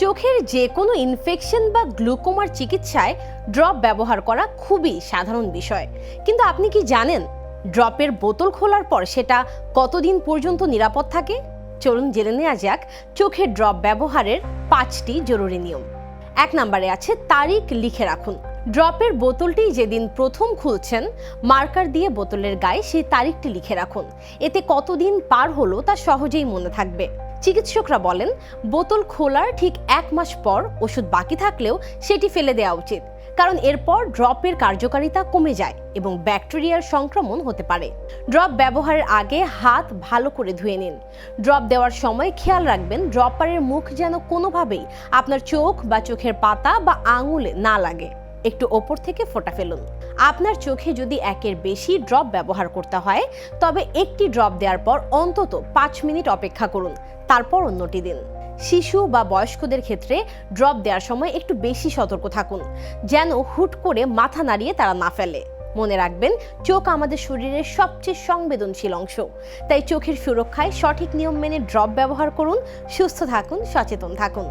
চোখের যে কোনো ইনফেকশন বা গ্লুকোমার চিকিৎসায় ড্রপ ব্যবহার করা খুবই সাধারণ বিষয়, কিন্তু আপনি কি জানেন ড্রপের বোতল খোলার পর সেটা কতদিন পর্যন্ত নিরাপদ থাকে? চলুন জেনে নেওয়া যাক চোখের ড্রপ ব্যবহারের 5টি জরুরি নিয়ম। 1 নম্বরে আছে তারিখ লিখে রাখুন। ড্রপের বোতলটি যেদিন প্রথম খুলছেন মার্কার দিয়ে বোতলের গায়ে সেই তারিখটি লিখে রাখুন। এতে কতদিন পার হলো তা সহজেই মনে থাকবে। চিকিৎসকরা বলেন বোতল খোলার ঠিক 1 মাস পর ওষুধ বাকি থাকলেও সেটি ফেলে দেওয়া উচিত, কারণ এরপর ড্রপের কার্যকারিতা কমে যায় এবং ব্যাকটেরিয়ার সংক্রমণ হতে পারে। ড্রপ ব্যবহারের আগে হাত ভালো করে ধুয়ে নিন। ড্রপ দেওয়ার সময় খেয়াল রাখবেন ড্রপারের মুখ যেন কোনোভাবেই আপনার চোখ বা চোখের পাতা বা আঙুলে না লাগে। একটু ওপর থেকে ফোঁটা ফেলুন। আপনার চোখে যদি 1-এর বেশি ড্রপ ব্যবহার করতে হয় তবে একটি ড্রপ দেওয়ার পর অন্তত 5 মিনিট অপেক্ষা করুন, তারপর অন্যটি দিন। শিশু বা বয়স্কদের ক্ষেত্রে ড্রপ দেওয়ার সময় একটু বেশি সতর্ক থাকুন, যেন হুট করে মাথা নাড়িয়ে তারা না ফেলে। মনে রাখবেন চোখ আমাদের শরীরের সবচেয়ে সংবেদনশীল অংশ, তাই চোখের সুরক্ষায় সঠিক নিয়ম মেনে ড্রপ ব্যবহার করুন। সুস্থ থাকুন, সচেতন থাকুন।